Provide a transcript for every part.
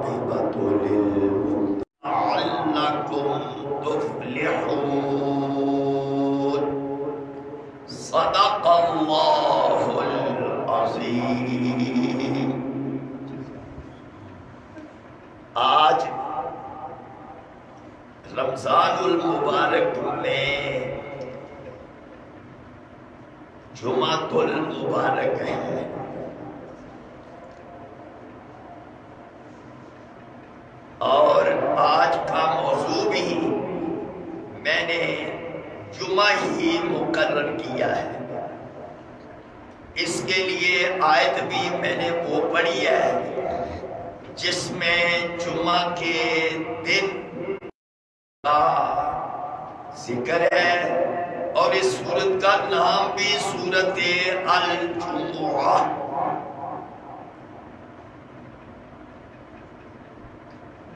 والعاقبة للمتقين لعلكم تفلحون صدق اللہ العظیم۔ آج رمضان المبارک میں جمعۃ المبارک ہے، اور آج کا موضوع بھی میں نے جمعہ ہی مقرر کیا ہے۔ اس کے لیے آیت بھی میں نے وہ پڑھی ہے جس میں جمعہ کے دن کا ذکر ہے، اور اس سورت کا نام بھی سورت الجمعہ۔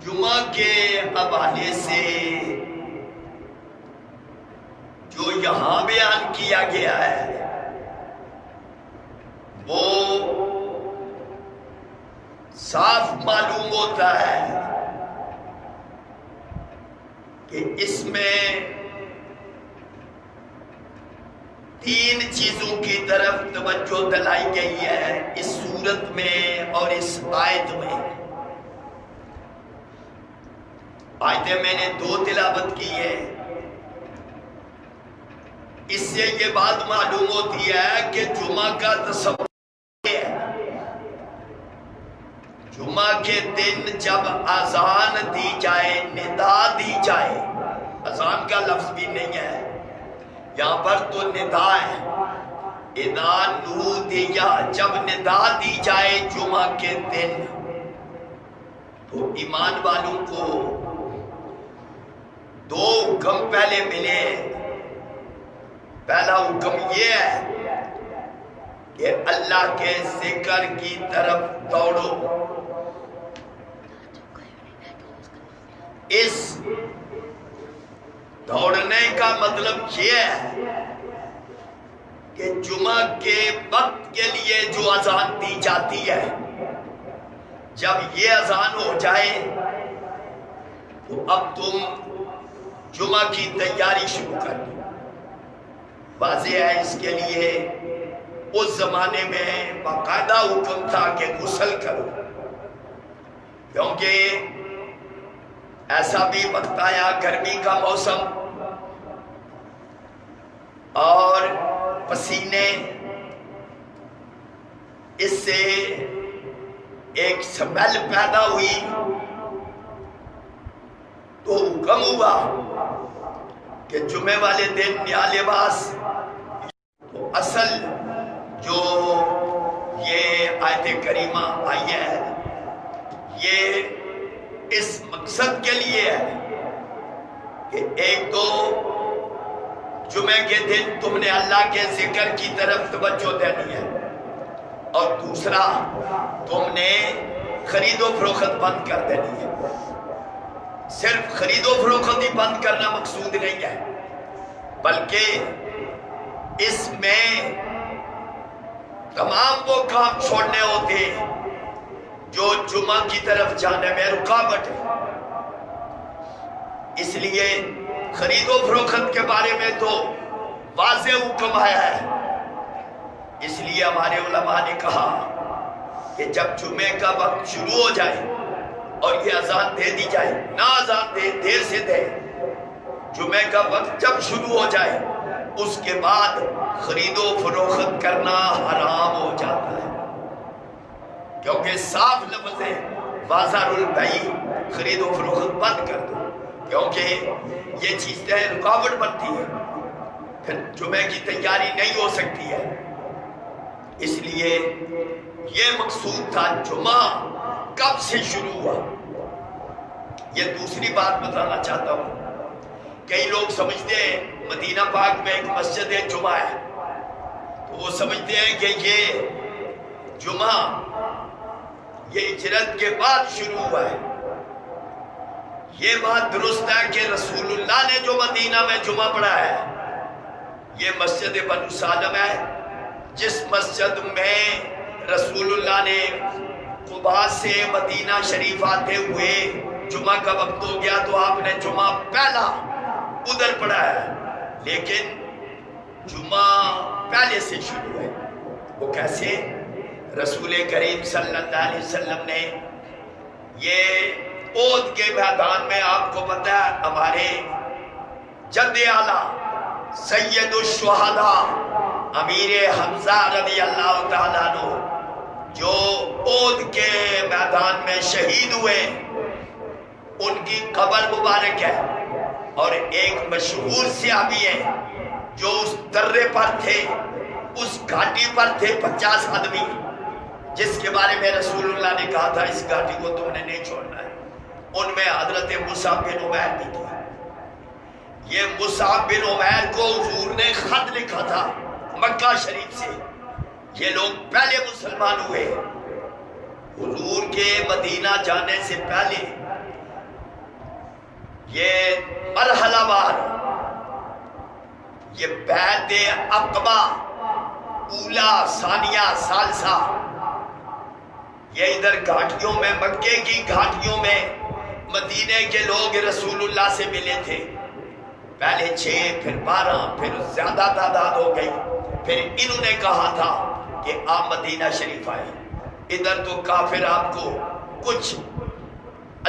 جمعہ کے حوالے سے جو یہاں بیان کیا گیا ہے وہ صاف معلوم ہوتا ہے کہ اس میں تین چیزوں کی طرف توجہ دلائی گئی ہے اس سورت میں اور اس آیت میں۔ آیتیں میں نے دو تلاوت کی ہے، اس سے یہ بات معلوم ہوتی ہے کہ جمعہ کا تصور ہے۔ جمعہ کے دن جب اذان دی جائے، ندا دی جائے، اذان کا لفظ بھی نہیں ہے یہاں پر تو ندا ہے، اذا نودی، جب ندا دی جائے جمعہ کے دن تو ایمان والوں کو دو حکم پہلے ملے۔ پہلا حکم یہ ہے کہ اللہ کے ذکر کی طرف دوڑو۔ اس دوڑنے کا مطلب یہ ہے کہ جمعہ کے وقت کے لیے جو اذان دی جاتی ہے، جب یہ اذان ہو جائے تو اب تم جمعہ کی تیاری شروع کر دو۔ واضح ہے اس کے لیے اس زمانے میں باقاعدہ حکم تھا کہ غسل کرو، کیونکہ ایسا بھی وقت آیا گرمی کا موسم اور پسینے، اس سے ایک سمیل پیدا ہوئی تو حکم ہوا کہ جمعے والے دن نیا لباس۔ تو اصل جو یہ آیت کریمہ آئی ہے یہ اس مقصد کے لیے ہے کہ ایک تو جمعے کے دن تم نے اللہ کے ذکر کی طرف توجہ دینی ہے، اور دوسرا تم نے خرید و فروخت بند کر دینی ہے۔ صرف خرید و فروخت ہی بند کرنا مقصود نہیں ہے، بلکہ اس میں تمام وہ کام چھوڑنے ہوتے ہیں جو جمعہ کی طرف جانے میں رکاوٹ ہے۔ اس لیے خرید و فروخت کے بارے میں تو واضح حکم آیا ہے، اس لیے ہمارے علماء نے کہا کہ جب جمعے کا وقت شروع ہو جائے اور یہ اذان دے دی جائے، نہ اذان دے، دیر سے دے، جمعے کا وقت جب شروع ہو جائے اس کے بعد خرید و فروخت کرنا حرام ہو جاتا ہے، کیونکہ صاف لفظ ہے بازار البیع، خرید و فروخت بند کر دو، کیونکہ یہ چیزیں رکاوٹ بنتی ہے، پھر جمعے کی تیاری نہیں ہو سکتی ہے۔ اس لیے یہ مقصود تھا جمعہ کب سے شروع ہوا۔ یہ دوسری بات بتانا چاہتا ہوں، کئی لوگ سمجھتے ہیں مدینہ پاک میں ایک مسجد جمعہ ہے تو وہ سمجھتے ہیں کہ یہ جمعہ یہ ہجرت کے بعد شروع ہوا ہے۔ یہ بات درست ہے کہ رسول اللہ نے جو مدینہ میں جمعہ پڑھا ہے یہ مسجد بنو سالم ہے، جس مسجد میں رسول اللہ نے قباء سے مدینہ شریف آتے ہوئے جمعہ کا وقت ہو گیا تو آپ نے جمعہ پہلا ادھر پڑھا ہے، لیکن جمعہ پہلے سے شروع ہے۔ وہ کیسے؟ رسول کریم صلی اللہ علیہ وسلم نے یہ احد کے میدان میں، آپ کو پتہ ہے ہمارے جد اعلیٰ سید الشہداء امیر حمزہ رضی اللہ تعالیٰ عنہ جو احد کے میدان میں شہید ہوئے، ان کی قبر مبارک ہے، اور ایک مشہور صحابی ہے جو اس درے پر تھے، اس گھاٹی پر تھے 50 آدمی، جس کے بارے میں رسول اللہ نے کہا تھا اس گھاٹی کو تم نے نہیں چھوڑنا ہے۔ ان میں حضرت مصعب بن عمیر بھی تھے۔ یہ مصعب بن عمیر کو حضور نے خط لکھا تھا مکہ شریف سے، یہ لوگ پہلے مسلمان ہوئے۔ حضور کے مدینہ جانے سے پہلے یہ مرحلہ وار، یہ بیعت عقبہ اولا ثانیہ ثالثہ، یہ ادھر گھاٹیوں میں، مکے کی گھاٹیوں میں مدینے کے لوگ رسول اللہ سے ملے تھے۔ پہلے 6، پھر 12، پھر زیادہ تعداد ہو گئی، پھر انہوں نے کہا تھا کہ آپ مدینہ شریف آئے۔ ادھر تو کافر آپ کو کچھ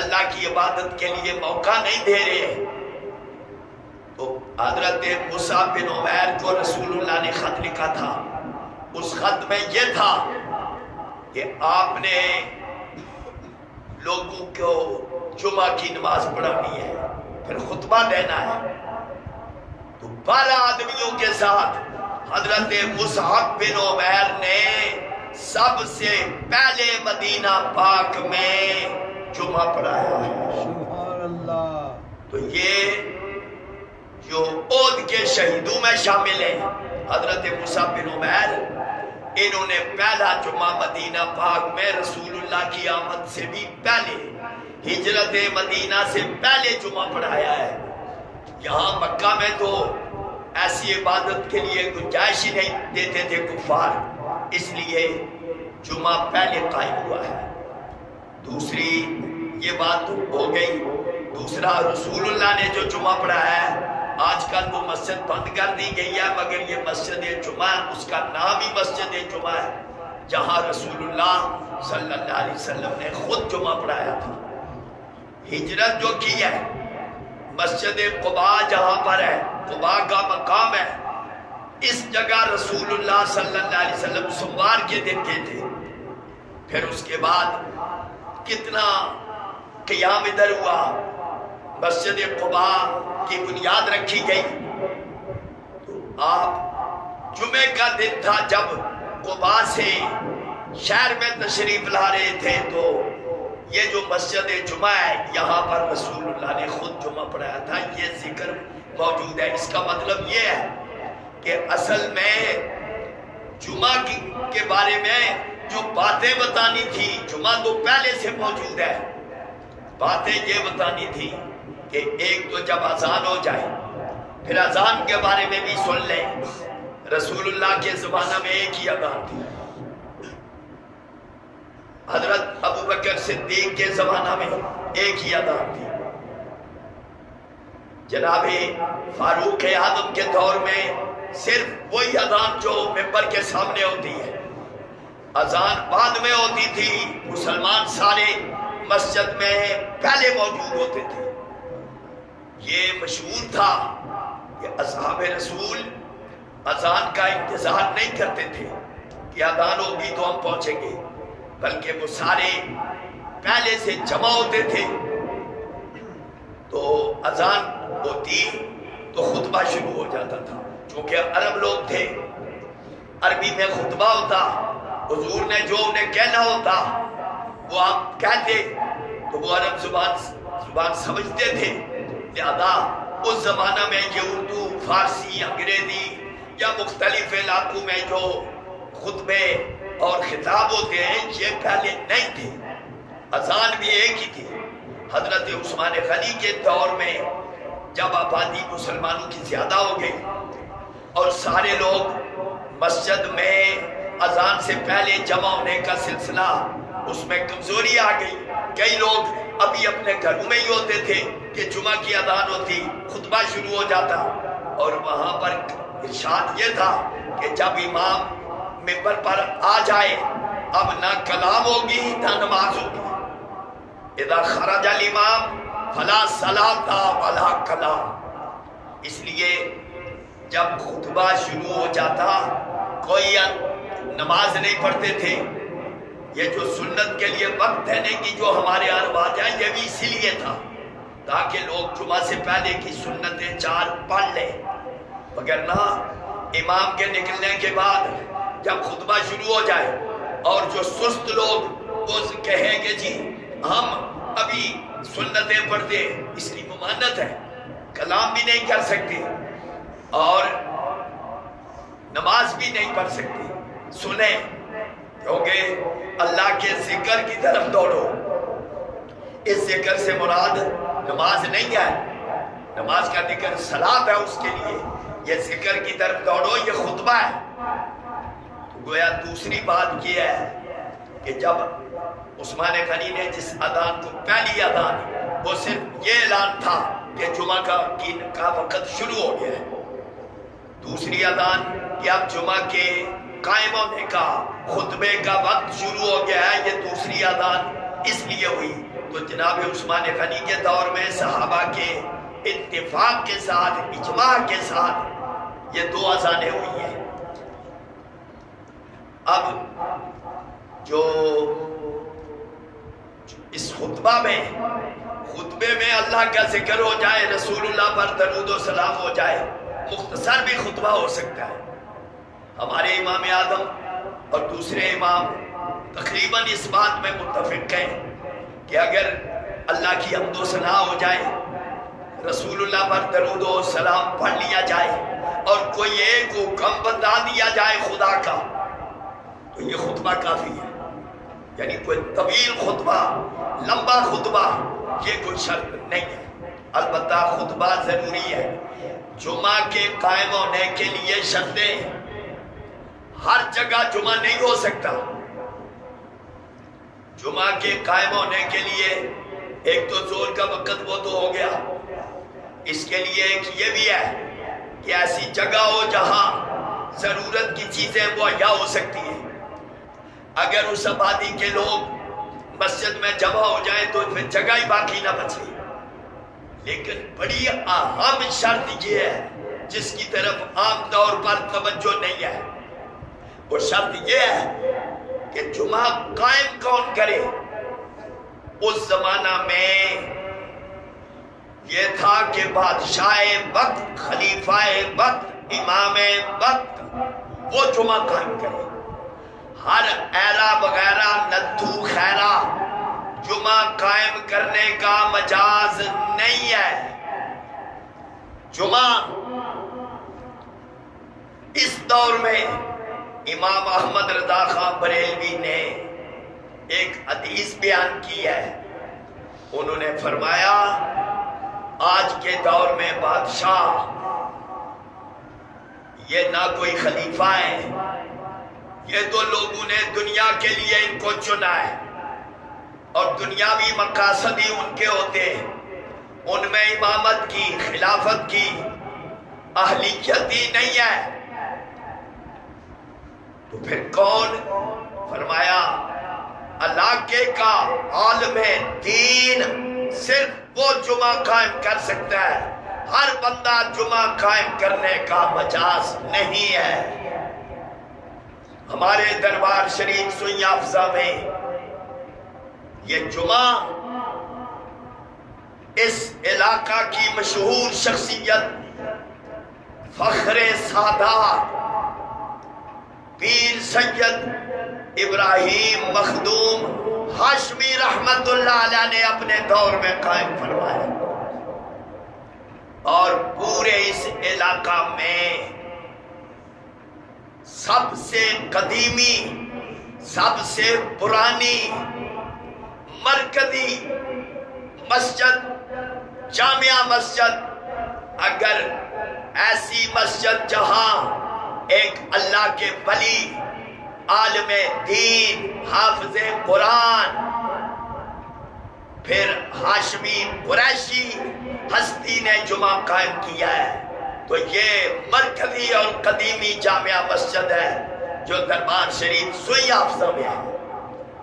اللہ کی عبادت کے لیے موقع نہیں دے رہے۔ تو حضرت مصعب بن عمیر کو رسول اللہ نے خط لکھا تھا، اس خط میں یہ تھا کہ آپ نے لوگوں کو جمعہ کی نماز پڑھانی ہے، پھر خطبہ دینا ہے۔ تو 12 آدمیوں کے ساتھ حضرت مصعب بن عمیر نے سب سے پہلے مدینہ پاک میں جمعہ پڑھایا ہے۔ سبحان اللہ۔ تو یہ جو احد کے شہیدوں میں شامل ہیں حضرت مصعب بن عمیر، انہوں نے پہلا جمعہ مدینہ پاک میں رسول اللہ کی آمد سے بھی پہلے، ہجرت مدینہ سے پہلے جمعہ پڑھایا ہے۔ یہاں مکہ میں تو ایسی عبادت کے لیے گنجائش ہی نہیں دیتے تھے کفار، اس لیے جمعہ پہلے قائم ہوا ہے۔ دوسری یہ بات تو ہو گئی۔ دوسرا، رسول اللہ نے جو جمعہ پڑھایا ہے، آج کل وہ مسجد بند کر دی گئی ہے، مگر یہ مسجد جمعہ، اس کا نام ہی مسجد جمعہ ہے، جہاں رسول اللہ صلی اللہ علیہ وسلم نے خود جمعہ پڑھایا تھا۔ ہجرت جو کی ہے، مسجد قباء جہاں پر ہے، قباء کا مقام ہے، اس جگہ رسول اللہ صلی اللہ علیہ وسلم سوموار کے دن گئے تھے۔ پھر اس کے بعد کتنا قیام ادھر ہوا، مسجد قباء کی بنیاد رکھی گئی۔ تو آپ جمعے کا دن تھا جب قباء سے شہر میں تشریف لا رہے تھے، تو یہ جو مسجد جمعہ ہے، یہاں پر رسول اللہ نے خود جمعہ پڑھایا تھا، یہ ذکر موجود ہے۔ اس کا مطلب یہ ہے کہ اصل میں جمعہ کے بارے میں جو باتیں بتانی تھی، جمعہ تو پہلے سے موجود ہے، باتیں یہ بتانی تھی کہ ایک تو جب اذان ہو جائے، پھر اذان کے بارے میں بھی سن لیں۔ رسول اللہ کے زمانہ میں ایک ہی اذان تھی، حضرت ابو بکر صدیق کے زمانہ میں ایک ہی اذان تھی، جناب فاروق اعظم کے دور میں صرف وہی اذان جو ممبر کے سامنے ہوتی ہے۔ اذان بعد میں ہوتی تھی، مسلمان سارے مسجد میں پہلے موجود ہوتے تھے۔ یہ مشہور تھا کہ اصحاب رسول اذان کا انتظار نہیں کرتے تھے کہ اذان ہوگی تو ہم پہنچیں گے، بلکہ وہ سارے پہلے سے جمع ہوتے تھے۔ تو اذان ہوتی تو خطبہ شروع ہو جاتا تھا، چونکہ عرب لوگ تھے، عربی میں خطبہ ہوتا، حضور نے جو انہیں کہنا ہوتا وہ آپ کہتے، تو وہ عرب زبان سمجھتے تھے، لہذا اس زمانہ میں یہ اردو، فارسی، انگریزی یا مختلف علاقوں میں جو خطبے اور خطاب ہوتے ہیں یہ پہلے نہیں تھے۔ اذان بھی ایک ہی تھی۔ حضرت عثمان غنی کے دور میں جب آبادی مسلمانوں کی زیادہ ہو گئی اور سارے لوگ مسجد میں اذان سے پہلے جمع ہونے کا سلسلہ اس میں کمزوری آ گئی. کئی لوگ ابھی اپنے گھروں میں ہی ہوتے تھے کہ جمعہ کی اذان ہوتی، خطبہ شروع ہو جاتا، اور وہاں پر ارشاد یہ تھا کہ جب امام منبر پر آ جائے اب نہ کلام ہوگی نہ نماز ہوگی. اذا خرج الامام فلا صلاۃ ولا کلام. اس لیے جب خطبہ شروع ہو جاتا کوئی نماز نہیں پڑھتے تھے. یہ جو سنت کے لیے وقت دینے کی جو ہمارے یہاں رواج ہے یہ بھی اسی لیے تھا تاکہ لوگ جمعہ سے پہلے کی سنتیں 4 پڑھ لیں. مگر نہ امام کے نکلنے کے بعد جب خطبہ شروع ہو جائے اور جو سست لوگ وہ کہیں کہ جی ہم ابھی سنتیں پڑھتے، اس کی ممانعت ہے، کلام بھی نہیں کر سکتے اور نماز بھی نہیں پڑھ سکتے. سنیں، کیونکہ اللہ کے ذکر کی طرف دوڑو. اس ذکر سے مراد نماز نہیں ہے، نماز کا ذکر صلاۃ ہے اس کے لیے. یہ ذکر کی طرف دوڑو، یہ خطبہ ہے. گویا دوسری بات یہ ہے کہ جب عثمان غنی نے جس اذان کو پہلی اذان وہ صرف یہ اعلان تھا کہ جمعہ کا وقت شروع ہو گیا ہے. دوسری اذان کہ اب جمعہ کے قائم ہونے کا خطبے کا وقت شروع ہو گیا ہے، یہ دوسری اذان اس لیے ہوئی. تو جناب عثمان غنی کے دور میں صحابہ کے اتفاق کے ساتھ، اجماع کے ساتھ یہ 2 اذانیں ہوئی ہیں. اب جو اس خطبہ میں اللہ کا ذکر ہو جائے، رسول اللہ پر درود و سلام ہو جائے، مختصر بھی خطبہ ہو سکتا ہے. ہمارے امام اعظم اور دوسرے امام تقریباً اس بات میں متفق ہیں کہ اگر اللہ کی حمد و ثنا ہو جائے، رسول اللہ پر درود و سلام پڑھ لیا جائے اور کوئی ایک حکم بتا دیا جائے خدا کا، تو یہ خطبہ کافی ہے. یعنی کوئی طویل خطبہ، لمبا خطبہ یہ کوئی شرط نہیں ہے. البتہ خطبہ ضروری ہے. جمعہ کے قائم ہونے کے لیے شرطیں، ہر جگہ جمعہ نہیں ہو سکتا. جمعہ کے قائم ہونے کے لیے ایک تو زور کا وقت وہ تو ہو گیا، اس کے لیے ایک یہ بھی ہے کہ ایسی جگہ ہو جہاں ضرورت کی چیزیں مہیا ہو سکتی ہیں. اگر اس آبادی کے لوگ مسجد میں جمع ہو جائیں تو پھر جگہ ہی باقی نہ بچے. لیکن بڑی اہم شرط یہ ہے جس کی طرف عام طور پر توجہ نہیں ہے. وہ شرط یہ ہے کہ جمعہ قائم کون کرے. اس زمانہ میں یہ تھا کہ بادشاہ وقت، خلیفہ وقت، امام وقت وہ جمعہ قائم کرے. ہر ایرا وغیرہ ندھو خیرہ جمعہ قائم کرنے کا مجاز نہیں ہے. جمعہ اس دور میں امام احمد رضا خان بریلوی نے ایک حدیث بیان کی ہے. انہوں نے فرمایا آج کے دور میں بادشاہ یہ نہ کوئی خلیفہ ہے، یہ تو لوگوں نے دنیا کے لیے ان کو چنا ہے اور دنیاوی مقاصد ہی ان کے ہوتے ہیں. ان میں امامت کی، خلافت کی اہلیت ہی نہیں ہے. تو پھر کون؟ فرمایا علاقے کا عالم دین صرف وہ جمعہ قائم کر سکتا ہے. ہر بندہ جمعہ قائم کرنے کا مجاز نہیں ہے. ہمارے دربار شریف سوئیاں افزا میں یہ جمعہ اس علاقہ کی مشہور شخصیت فخر سادات پیر سید ابراہیم مخدوم ہاشمی رحمت اللہ علیہ نے اپنے دور میں قائم فرمایا. اور پورے اس علاقہ میں سب سے قدیمی، سب سے پرانی مرکزی مسجد، جامعہ مسجد، اگر ایسی مسجد جہاں ایک اللہ کے ولی عالم دین، حافظ قرآن، پھر ہاشمی قریشی ہستی نے جمعہ قائم کیا ہے، تو یہ مرکزی اور قدیمی جامعہ مسجد ہے جو دربار شریف سوئی حافظہ میں ہے،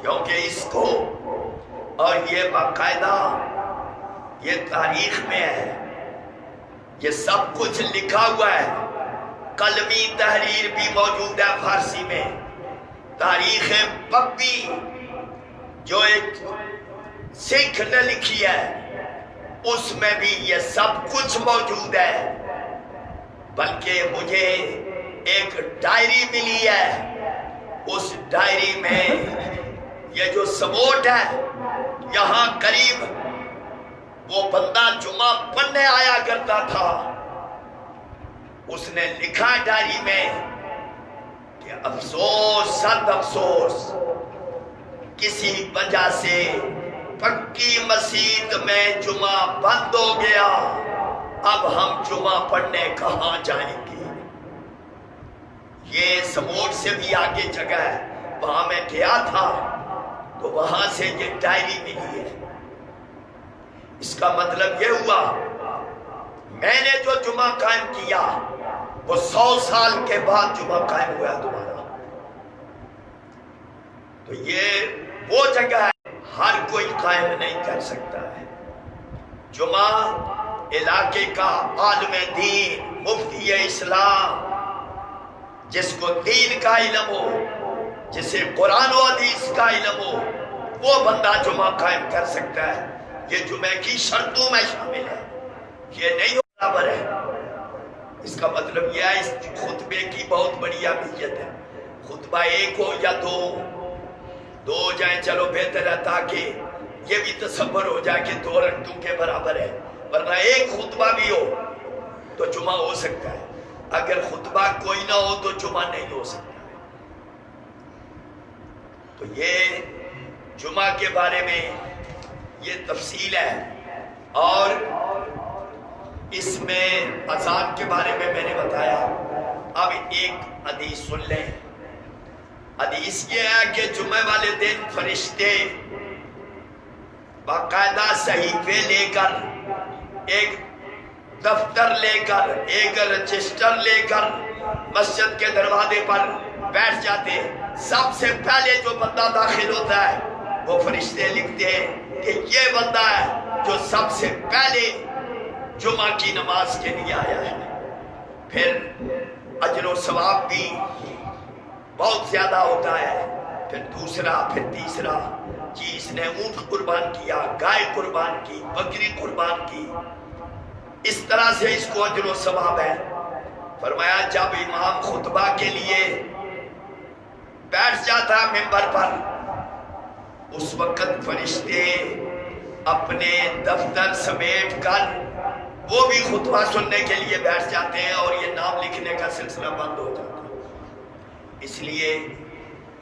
کیونکہ اس کو، اور یہ باقاعدہ یہ تاریخ میں ہے، یہ سب کچھ لکھا ہوا ہے، قلمی تحریر بھی موجود ہے فارسی میں، تاریخ پپی جو ایک سکھ نے لکھی ہے اس میں بھی یہ سب کچھ موجود ہے، بلکہ مجھے ایک ڈائری ملی ہے، اس ڈائری میں یہ جو سموٹ ہے، یہاں قریب وہ بندہ جمعہ پڑھنے آیا کرتا تھا، اس نے لکھا ڈائری میں کہ افسوس، سخت افسوس، کسی وجہ سے پکی مسجد میں جمعہ بند ہو گیا، اب ہم جمعہ پڑھنے کہاں جائیں گے؟ یہ سموٹ سے بھی آگے جگہ ہے، وہاں میں گیا تھا تو وہاں سے یہ ڈائری ملی ہے۔ اس کا مطلب یہ ہوا میں نے جو جمعہ قائم کیا وہ 100 سال کے بعد جمعہ قائم ہوا تمہارا، تو یہ وہ جگہ ہے ہر کوئی قائم نہیں کر سکتا ہے۔ جمعہ علاقے کا عالم دین، مفتی اسلام، جس کو دین کا علم ہو، جسے قرآن و حدیث کا علم ہو، وہ بندہ جمعہ قائم کر سکتا ہے۔ یہ جمعہ کی شرطوں میں شامل ہے، یہ نہیں برابر ہے۔ اس کا مطلب یہ ہے اس خطبے کی بہت بڑی اہمیت ہے۔ خطبہ ایک ہو یا دو ہو جائیں چلو بہتر ہے، تاکہ یہ بھی تصور ہو جائے کہ 2 رکعتوں کے برابر ہے، ورنہ ایک خطبہ بھی ہو تو جمعہ ہو سکتا ہے، اگر خطبہ کوئی نہ ہو تو جمعہ نہیں ہو سکتا۔ تو یہ جمعہ کے بارے میں یہ تفصیل ہے، اور اس میں اذان کے بارے میں نے بتایا۔ اب ایک حدیث سن لیں۔ حدیث یہ ہے کہ جمعہ والے دن فرشتے باقاعدہ صحیفے لے کر، ایک دفتر لے کر، ایک رجسٹر لے کر مسجد کے دروازے پر بیٹھ جاتے ہیں۔ سب سے پہلے جو بندہ داخل ہوتا ہے وہ فرشتے لکھتے ہیں کہ یہ بندہ ہے جو سب سے پہلے جمعہ کی نماز کے لیے آیا ہے۔ پھر اجر و ثواب بھی بہت زیادہ ہوتا ہے۔ پھر دوسرا، پھر تیسرا، جس نے اونٹ قربان کیا، گائے قربان کی، بکری قربان کی، اس طرح سے اس کو اجر و ثواب ہے۔ فرمایا جب امام خطبہ کے لیے بیٹھ جاتا منبر پر، اس وقت فرشتے اپنے دفتر سمیٹ کر وہ بھی خطبہ سننے کے لیے بیٹھ جاتے ہیں، اور یہ نام لکھنے کا سلسلہ بند ہو جاتا ہے۔ اس لیے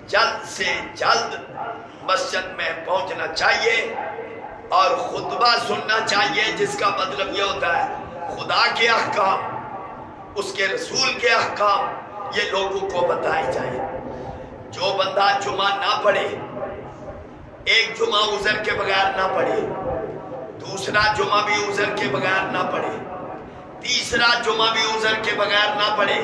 جلد سے جلد مسجد میں پہنچنا چاہیے اور خطبہ سننا چاہیے، جس کا مطلب یہ ہوتا ہے خدا کے احکام، اس کے رسول کے احکام یہ لوگوں کو بتائے جائیں۔ جو بندہ جمعہ نہ پڑھے، ایک جمعہ عذر کے بغیر نہ پڑھے، دوسرا جمعہ بھی عذر کے بغیر نہ پڑھے، تیسرا جمعہ بھی عذر کے بغیر نہ پڑھے،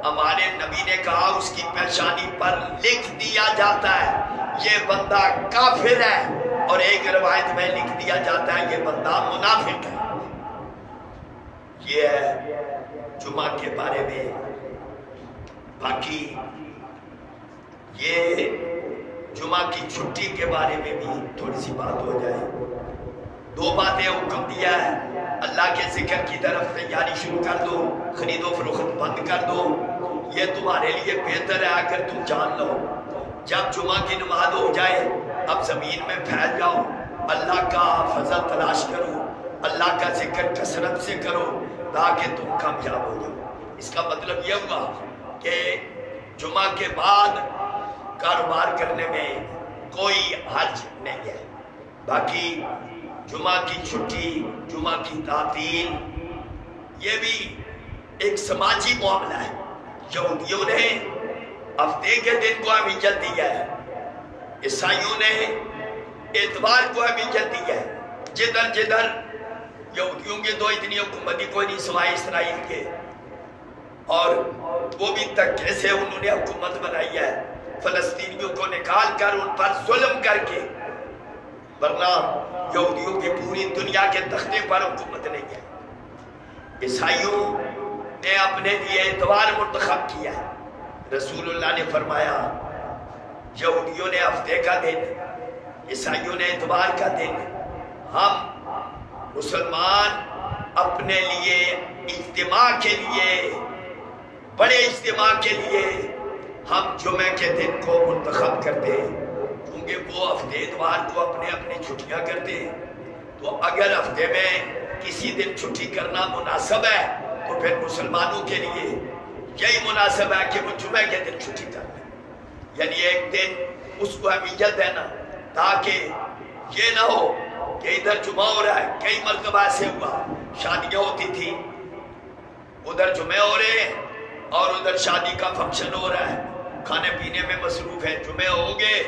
ہمارے نبی نے کہا اس کی پیشانی پر لکھ دیا جاتا ہے یہ بندہ کافر ہے، اور ایک روایت میں لکھ دیا جاتا ہے یہ بندہ منافق ہے۔ یہ ہے جمعہ کے بارے میں۔ باقی یہ جمعہ کی چھٹی کے بارے میں بھی تھوڑی سی بات ہو جائے۔ 2 باتیں حکم دیا ہے، اللہ کے ذکر کی طرف تیاری شروع کر دو، خرید و فروخت بند کر دو، یہ تمہارے لیے بہتر ہے اگر تم جان لو۔ جب جمعہ کی نماز ہو جائے اب زمین میں پھیل جاؤ، اللہ کا فضل تلاش کرو، اللہ کا ذکر کثرت سے کرو تاکہ تم کامیاب ہو جاؤ۔ اس کا مطلب یہ ہوا کہ جمعہ کے بعد کاروبار کرنے میں کوئی حرج نہیں ہے۔ باقی جمعہ کی چھٹی، جمعہ کی تعطیل، یہ بھی ایک سماجی معاملہ ہے۔ یہودیوں نے ہفتے کے دن کو اہمیت دی ہے، عیسائیوں نے اتوار کو اہمیت دی ہے۔ جدھر جدھر یہودیوں کے تو اتنی حکومتی کوئی نہیں سوائے اسرائیل کے، اور وہ بھی تک کیسے انہوں نے حکومت بنائی ہے فلسطینیوں کو نکال کر ان پر ظلم کر کے، ورنہ یہودیوں کی پوری دنیا کے تختے پر حکومت نہیں ہے۔ عیسائیوں نے اپنے لیے اتوار منتخب کیا ہے۔ رسول اللہ نے فرمایا یہودیوں نے ہفتے کا دن، عیسائیوں نے اتوار کا دن، ہم مسلمان اپنے لیے اجتماع کے لیے، بڑے اجتماع کے لیے ہم جمعے کے دن کو منتخب کرتے ہیں، کیونکہ وہ ہفتے اتوار کو اپنے اپنے چھٹیاں کرتے ہیں۔ تو اگر ہفتے میں کسی دن چھٹی کرنا مناسب ہے تو پھر مسلمانوں کے لیے یہی مناسب ہے کہ وہ جمعے کے دن چھٹی کر لیں، یعنی ایک دن اس کو اہمیت دینا، تاکہ یہ نہ ہو کہ ادھر جمعہ ہو رہا ہے۔ کئی مرتبہ ایسے ہوا، شادیاں ہوتی تھی، ادھر جمعے ہو رہے ہیں اور ادھر شادی کا فنکشن ہو رہا ہے، کھانے پینے میں مصروف ہے، جمعے ہو گئے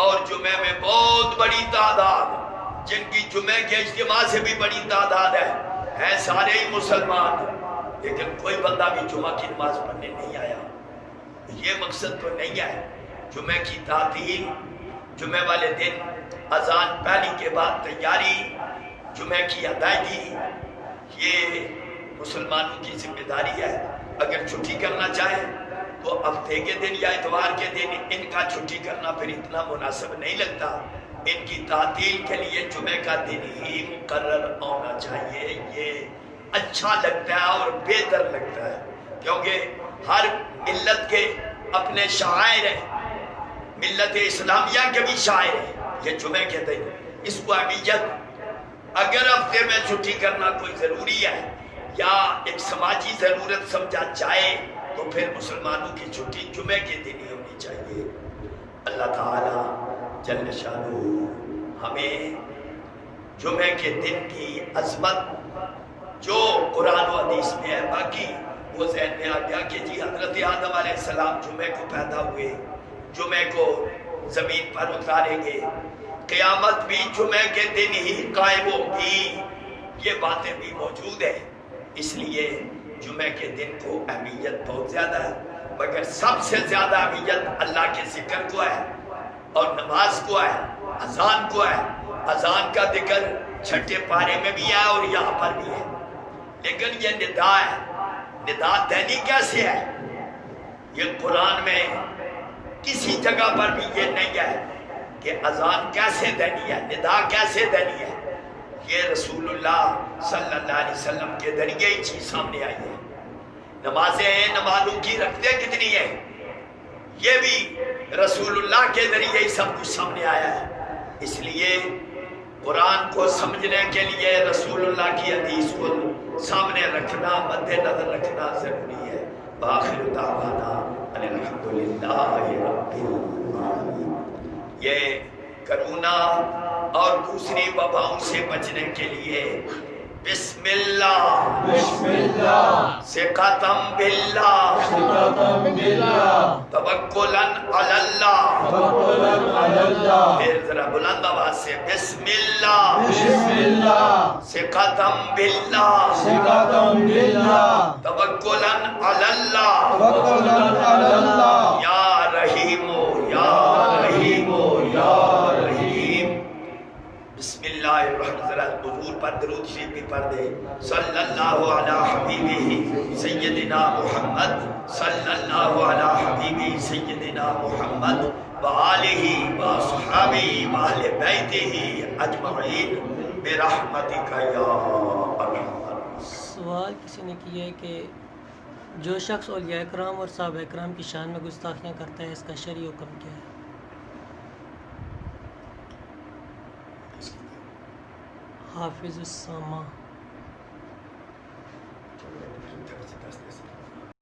اور جمعے میں بہت بڑی تعداد، جن کی جمعے کے اجتماع سے بھی بڑی تعداد ہے سارے ہی مسلمان، لیکن کوئی بندہ بھی جمعہ کی نماز پڑھنے نہیں آیا۔ یہ مقصد تو نہیں ہے۔ جمعے کی تعطیل، جمعے والے دن اذان پہلی کے بعد تیاری، جمعے کی ادائیگی، یہ مسلمانوں کی ذمہ داری ہے۔ اگر چھٹی کرنا چاہیں تو ہفتے کے دن یا اتوار کے دن ان کا چھٹی کرنا پھر اتنا مناسب نہیں لگتا۔ ان کی تعطیل کے لیے جمعے کا دن ہی مقرر ہونا چاہیے، یہ اچھا لگتا ہے اور بہتر لگتا ہے، کیونکہ ہر ملت کے اپنے شاعر ہیں، ملت اسلامیہ کے بھی شاعر ہیں۔ یہ جمعے کے دن اس کو اہمیت، اگر ہفتے میں چھٹی کرنا کوئی ضروری ہے یا ایک سماجی ضرورت سمجھا جائے تو پھر مسلمانوں کی چھٹی جمعے کے دن ہی ہونی چاہیے۔ اللہ تعالی جل شانہ ہمیں جمعے کے دن کی عظمت جو قرآن و حدیث میں ہے، باقی وہ ذہن میں آ گیا کہ جی حضرت آدم علیہ السلام جمعے کو پیدا ہوئے، جمعے کو زمین پر اتاریں گے، قیامت بھی جمعے کے دن ہی قائم ہوگی، یہ باتیں بھی موجود ہیں۔ اس لیے جمعے کے دن کو اہمیت بہت زیادہ ہے، مگر سب سے زیادہ اہمیت اللہ کے ذکر کو ہے اور نماز کو ہے، اذان کو ہے۔ اذان کا ذکر چھٹے پارے میں بھی ہے اور یہاں پر بھی ہے، لیکن یہ ندا ہے۔ ندا دینی کیسے ہے؟ یہ قرآن میں کسی جگہ پر بھی یہ نہیں ہے کہ اذان کیسے دینی ہے، ندا کیسے دینی ہے۔ یہ رسول اللہ صلی اللہ علیہ وسلم کے ذریعے ہی چیز سامنے آئی ہے۔ نمازیں، نمازوں کی رکھتے کتنی ہیں، یہ بھی رسول اللہ کے ذریعے ہی سب کچھ سامنے آیا ہے۔ اس لیے قرآن کو سمجھنے کے لیے رسول اللہ کی حدیث کو سامنے رکھنا، مد نظر رکھنا ضروری ہے۔ بآخر دعوانا ان الحمدللہ رب العالمین۔ یہ کرونا اور دوسری وباؤں سے بچنے کے لیے بسم اللہ، بسم اللہ، ثقتم باللہ، ثقتم باللہ، توکلاً علی اللہ، توکلاً علی اللہ، پھر ذرا بلند آواز سے بسم اللہ، بسم اللہ، ثقتم باللہ، ثقتم باللہ، توکلاً علی اللہ، توکلاً علی اللہ، یا رحیم یا رحیم یا رحیم۔ بسم اللہ الرحمن الرحیم۔ حضور پر درود شریف بھی پڑھ دے۔ صلی اللہ علی حبیبہ سیدنا محمد، صلی اللہ علی حبیبہ سیدنا محمد وآلہ وصحبہ وآل بیتہ اجمعین برحمتک یا ارحم۔ سوال کسی نے کیا ہے کہ جو شخص اولیاء کرام اور صحابہ کرام کی شان میں گستاخیاں کرتا ہے، اس کا شرعی حکم کیا ہے؟ حافظ السامہ۔